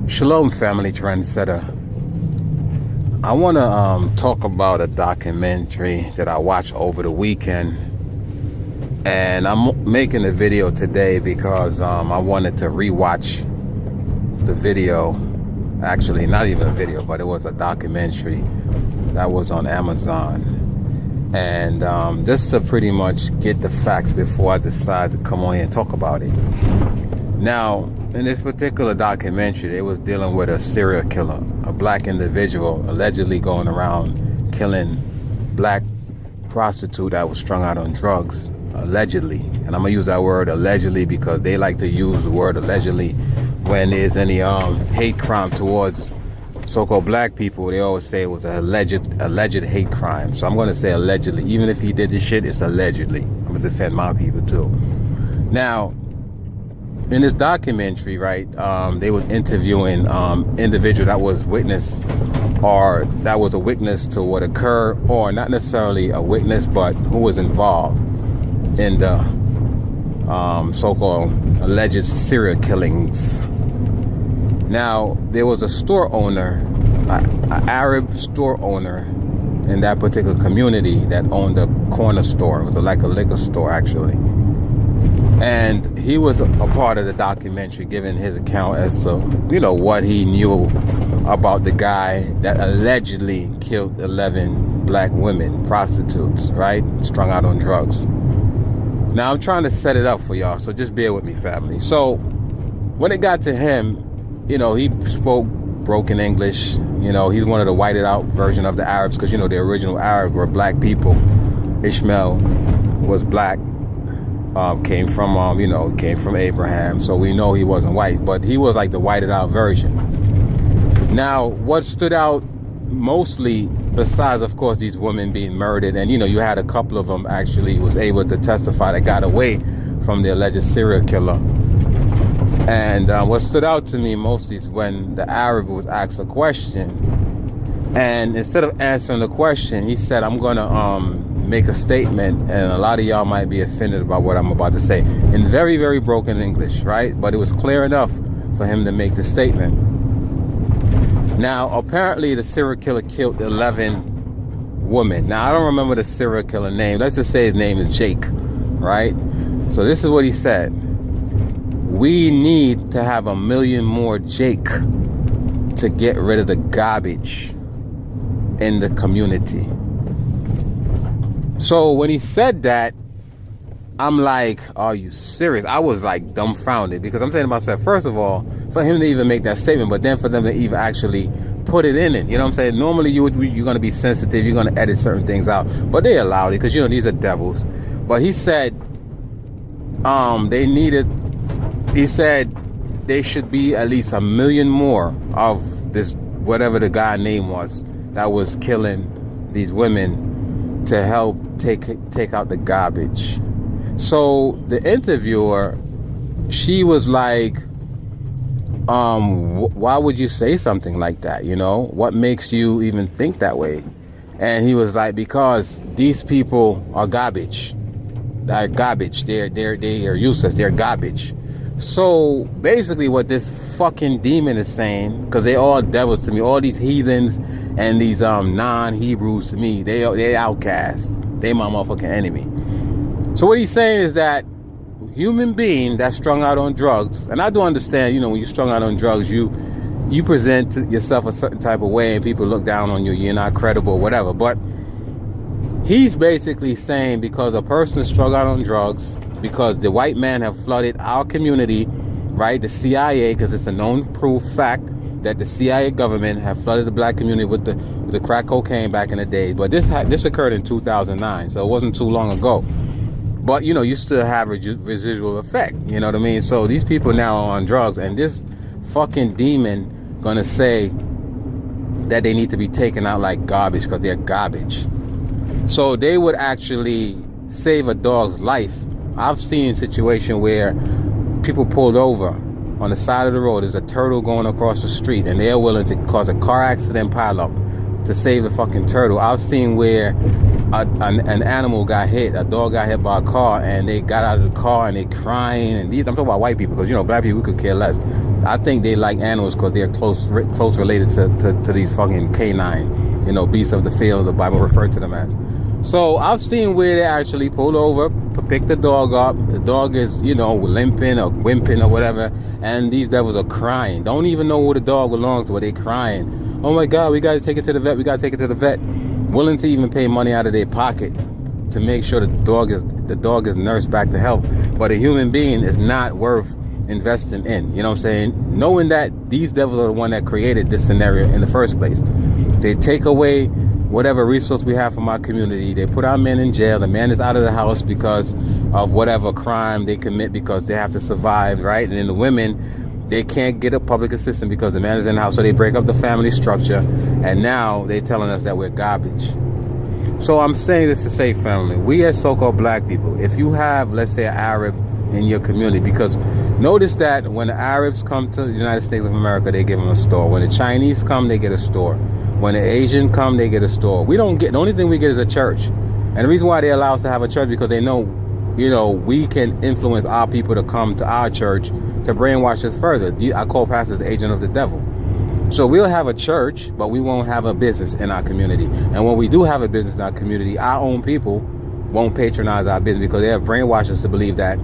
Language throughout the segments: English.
Shalom, family trendsetter. I want to talk about a documentary that I watched over the weekend, and I'm making the video today because I wanted to rewatch the video. Actually, not even a video, but it was a documentary that was on Amazon, and just to pretty much get the facts before I decide to come on here and talk about it. Now, in this particular documentary, it was dealing with a serial killer, a black individual allegedly going around killing black prostitute that was strung out on drugs, allegedly. And I'm gonna use that word allegedly because they like to use the word allegedly when there's any hate crime towards so-called black people. They always say it was an alleged hate crime. So I'm gonna say allegedly. Even if he did this shit, it's allegedly. I'm gonna defend my people too. Now, in this documentary, right, they was interviewing individual that was witness, or that was a witness to what occurred, or not necessarily a witness, but who was involved in the so-called alleged serial killings. Now, there was a store owner, an Arab store owner in that particular community that owned a corner store. It was like a liquor store, actually. And he was a part of the documentary, giving his account as to, what he knew about the guy that allegedly killed 11 black women, prostitutes, right? Strung out on drugs. Now, I'm trying to set it up for y'all, so just bear with me, family. So, when it got to him, he spoke broken English. He's one of the whited out version of the Arabs, because, the original Arabs were black people. Ishmael was black. Came from Abraham, so we know he wasn't white, but he was like the whited out version. Now, what stood out mostly, besides of course these women being murdered, and you had a couple of them actually was able to testify that got away from the alleged serial killer. And what stood out to me mostly is when the Arab was asked a question, and instead of answering the question, he said, "I'm gonna make a statement," and a lot of y'all might be offended about what I'm about to say, in very, very broken English, right? But it was clear enough for him to make the statement. Now, apparently the serial killer killed 11 women. Now, I don't remember the serial killer name. Let's just say his name is Jake, right? So this is what he said. "We need to have 1 million more Jake to get rid of the garbage in the community." So when he said that, I'm like, are you serious? I was like dumbfounded, because I'm saying to myself, first of all, for him to even make that statement, but then for them to even actually put it in it, you know what I'm saying? Normally you're going to be sensitive, you're going to edit certain things out, but they allowed it because, these are devils. But he said he said they should be at least 1 million more of this, whatever the guy name was, that was killing these women, to help take out the garbage. So the interviewer, she was like, why would you say something like that? What makes you even think that way? And he was like, because these people are garbage. They're garbage. They are useless. They're garbage. So basically what this fucking demon is saying, because they all devils to me, all these heathens and these non-Hebrews to me, they outcasts. They my motherfucking enemy. So what he's saying is that human being that's strung out on drugs, and I do understand, when you're strung out on drugs, you present yourself a certain type of way and people look down on you, you're not credible, whatever. But he's basically saying because a person is strung out on drugs, because the white man have flooded our community, right? The CIA, because it's a known proof fact that the CIA government have flooded the black community with the crack cocaine back in the day. But this occurred in 2009, so it wasn't too long ago. But you still have a residual effect, you know what I mean? So these people now are on drugs, and this fucking demon gonna say that they need to be taken out like garbage because they're garbage. So they would actually save a dog's life. I've seen a situation where people pulled over on the side of the road. There's a turtle going across the street, and they're willing to cause a car accident pileup to save the fucking turtle. I've seen where an animal got hit, a dog got hit by a car, and they got out of the car and they crying. And I'm talking about white people, because black people, we could care less. I think they like animals because they're close related to these fucking canine, beasts of the field. The Bible referred to them as. So I've seen where they actually pulled over, pick the dog up. The dog is, limping or whimpering or whatever, and these devils are crying. Don't even know where the dog belongs to, but they crying. Oh my God, we got to take it to the vet. We got to take it to the vet. Willing to even pay money out of their pocket to make sure the dog is nursed back to health. But a human being is not worth investing in. You know what I'm saying? Knowing that these devils are the one that created this scenario in the first place. They take away whatever resource we have from our community. They put our men in jail. The man is out of the house because of whatever crime they commit because they have to survive, right? And then the women, they can't get a public assistant because the man is in the house. So they break up the family structure. And now they're telling us that we're garbage. So I'm saying this to say, family, we as so-called black people, if you have, let's say, an Arab in your community, because notice that when the Arabs come to the United States of America, they give them a store. When the Chinese come, they get a store. When the Asian come, they get a store. We don't get, the only thing we get is a church. And the reason why they allow us to have a church, because they know, we can influence our people to come to our church to brainwash us further. I call pastors the agent of the devil. So we'll have a church, but we won't have a business in our community. And when we do have a business in our community, our own people won't patronize our business because they have brainwashed us to believe that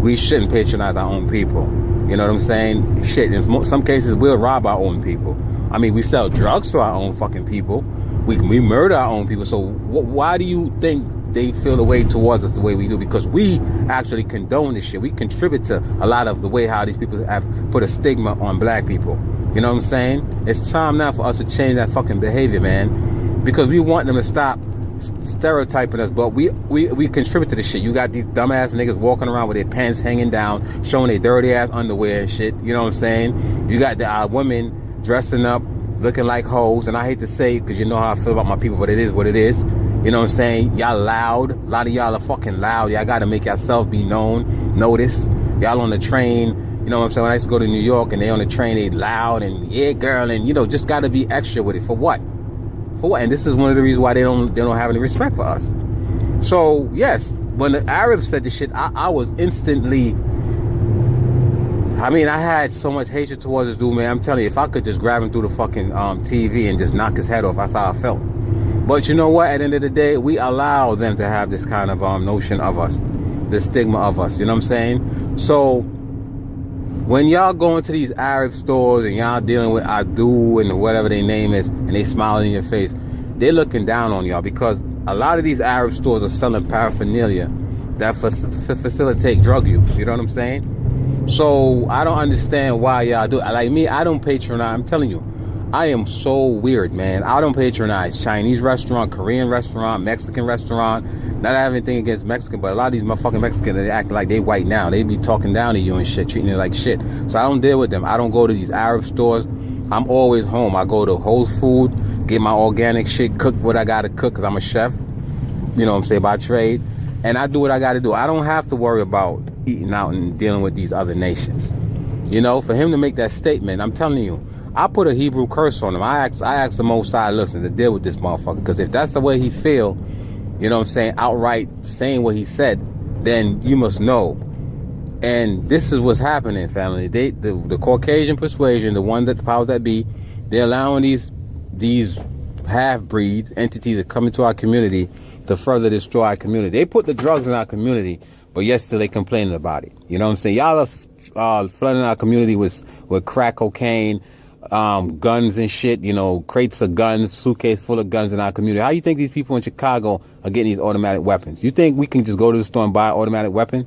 we shouldn't patronize our own people. You know what I'm saying? Shit, in some cases, we'll rob our own people. I mean, we sell drugs to our own fucking people. We murder our own people. So why do you think they feel the way towards us the way we do? Because we actually condone this shit. We contribute to a lot of the way how these people have put a stigma on black people. You know what I'm saying? It's time now for us to change that fucking behavior, man. Because we want them to stop stereotyping us, but we contribute to this shit. You got these dumbass niggas walking around with their pants hanging down, showing their dirty ass underwear and shit. You know what I'm saying? You got the women dressing up, looking like hoes. And I hate to say it because you know how I feel about my people, but it is what it is. You know what I'm saying? Y'all loud. A lot of y'all are fucking loud. Y'all got to make yourself be known, noticed. Y'all on the train. You know what I'm saying? When I used to go to New York and they on the train, they loud and yeah, girl, and just got to be extra with it. For what? For what? And this is one of the reasons why they don't have any respect for us. So yes, when the Arabs said this shit, I was instantly. I mean, I had so much hatred towards this dude, man. I'm telling you, if I could just grab him through the fucking TV and just knock his head off, that's how I felt. But you know what? At the end of the day, we allow them to have this kind of notion of us, this stigma of us. You know what I'm saying? So when y'all go into these Arab stores and y'all dealing with Adu and whatever their name is, and they smiling in your face, they're looking down on y'all because a lot of these Arab stores are selling paraphernalia that facilitate drug use. You know what I'm saying? So I don't understand why y'all do it. Like me, I don't patronize. I'm telling you, I am so weird, man. I don't patronize Chinese restaurant, Korean restaurant, Mexican restaurant. Not I have anything against Mexican, but a lot of these motherfucking Mexicans, they act like they white now. They be talking down to you and shit, treating you like shit. So I don't deal with them. I don't go to these Arab stores. I'm always home. I go to Whole Food, get my organic shit, cook what I gotta cook, because I'm a chef. You know what I'm saying, by trade. And I do what I gotta do. I don't have to worry about eating out and dealing with these other nations. For him to make that statement, I'm telling you, I put a Hebrew curse on him. I asked the Most High, listen, to deal with this motherfucker. Because if that's the way he feel, you know what I'm saying, outright saying what he said, then you must know. And this is what's happening, family. The Caucasian persuasion, the one that the powers that be, they're allowing these half-breed entities to come into our community to further destroy our community. They put the drugs in our community, but yet still they complaining about it. You know what I'm saying? Y'all are flooding our community with crack cocaine, guns and shit, crates of guns, suitcase full of guns in our community. How you think these people in Chicago are getting these automatic weapons? You think we can just go to the store and buy an automatic weapon?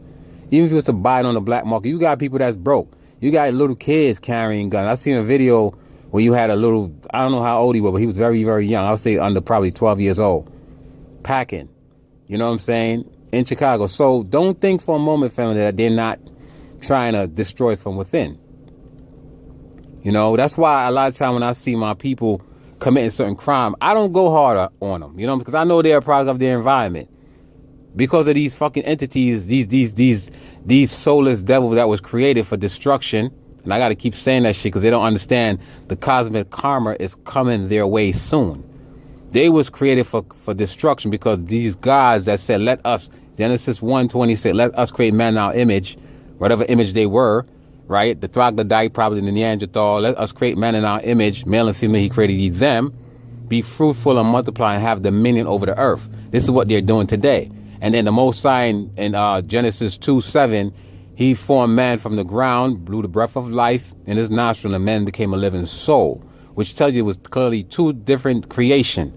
Even if you was to buy it on the black market, you got people that's broke. You got little kids carrying guns. I seen a video where you had a little, I don't know how old he was, but he was very, very young. I would say under probably 12 years old, packing. You know what I'm saying? In Chicago. So don't think for a moment, family, that they're not trying to destroy from within. That's why a lot of time when I see my people committing certain crime, I don't go harder on them, because I know they're a product of their environment. Because of these fucking entities, these soulless devils that was created for destruction. And I got to keep saying that shit because they don't understand the cosmic karma is coming their way soon. They was created for destruction because these gods that said, let us, Genesis 1:26, let us create man in our image, whatever image they were. right? The troglodyte, probably the Neanderthal. Let us create man in our image, male and female. He created them. Be fruitful and multiply and have dominion over the earth. This is what they're doing today. And then the Most High in Genesis 2:7, he formed man from the ground, blew the breath of life in his nostril, and man became a living soul, which tells you it was clearly two different creation.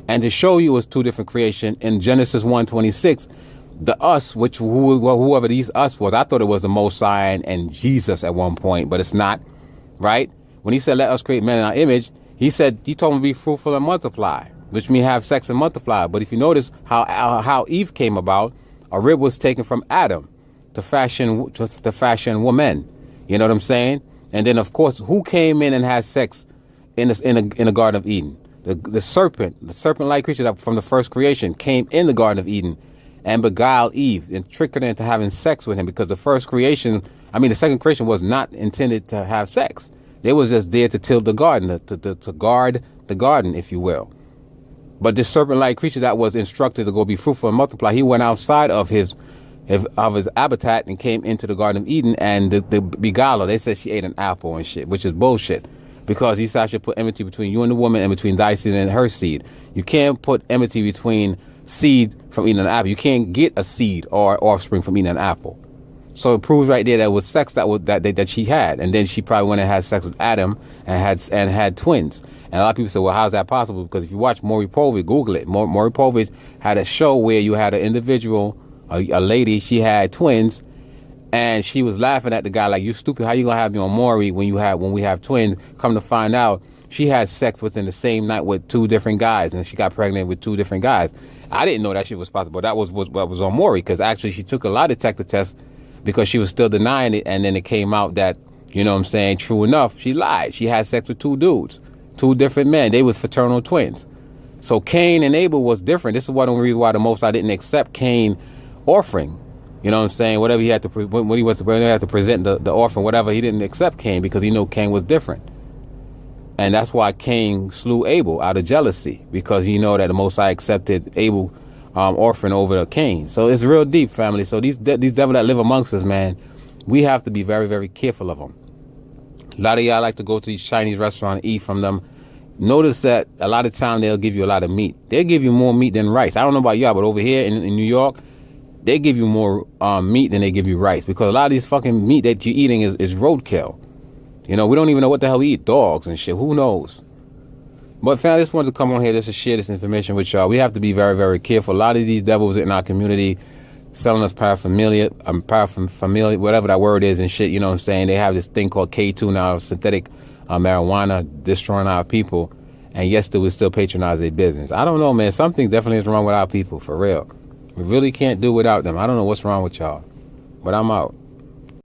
And to show you it was two different creation, in Genesis 1:26, the us, which whoever these us was, I thought it was the Most High and Jesus at one point, but it's not, right? When he said, let us create man in our image, he told him to be fruitful and multiply, which means have sex and multiply. But if you notice how Eve came about, a rib was taken from Adam to fashion woman. You know what I'm saying? And then, of course, who came in and had sex in the Garden of Eden? The serpent-like creature that from the first creation came in the Garden of Eden and beguiled Eve and tricked her into having sex with him, because the second creation was not intended to have sex. They was just there to till the garden, to guard the garden, if you will. But this serpent-like creature that was instructed to go be fruitful and multiply, he went outside of his habitat and came into the Garden of Eden, and the beguiler, they said she ate an apple and shit, which is bullshit. Because he said I should put enmity between you and the woman and between thy seed and her seed. You can't put enmity between seed from eating an apple. You can't get a seed or offspring from eating an apple. So it proves right there that it was sex that she had, and then she probably went and had sex with Adam and had twins. And a lot of people say, well, how's that possible? Because if you watch Maury Povich, Google it. Maury Povich had a show where you had an individual, a lady, she had twins, and she was laughing at the guy like, you stupid, how you gonna have me on Maury when we have twins? Come to find out, she had sex within the same night with two different guys, and she got pregnant with two different guys. I didn't know that shit was possible. That was what was on Maury, because actually she took a lie detector test because she was still denying it, and then it came out that, you know what I'm saying, true enough, she lied. She had sex with two dudes, two different men. They was fraternal twins. So Cain and Abel was different. This is one of the reasons why the Most High didn't accept Cain offering. You know what I'm saying? Whatever he had to, when he had to present the offering, whatever, he didn't accept Cain because he knew Cain was different. And that's why Cain slew Abel out of jealousy, because he know that the Most High accepted Abel offering over Cain. So it's real deep, family. So these devils that live amongst us, man, we have to be very, very careful of them. A lot of y'all like to go to these Chinese restaurants and eat from them. Notice that a lot of time they'll give you a lot of meat. They'll give you more meat than rice. I don't know about y'all, but over here in New York, they give you more meat than they give you rice, because a lot of these fucking meat that you're eating is roadkill. You know, we don't even know what the hell we eat. Dogs and shit. Who knows? But fam, I just wanted to come on here just to share this information with y'all. We have to be very, very careful. A lot of these devils in our community selling us paraphernalia, whatever that word is and shit, you know what I'm saying? They have this thing called K2 now, synthetic marijuana, destroying our people. And yes, they will still patronize their business. I don't know, man. Something definitely is wrong with our people, for real. We really can't do without them. I don't know what's wrong with y'all, but I'm out.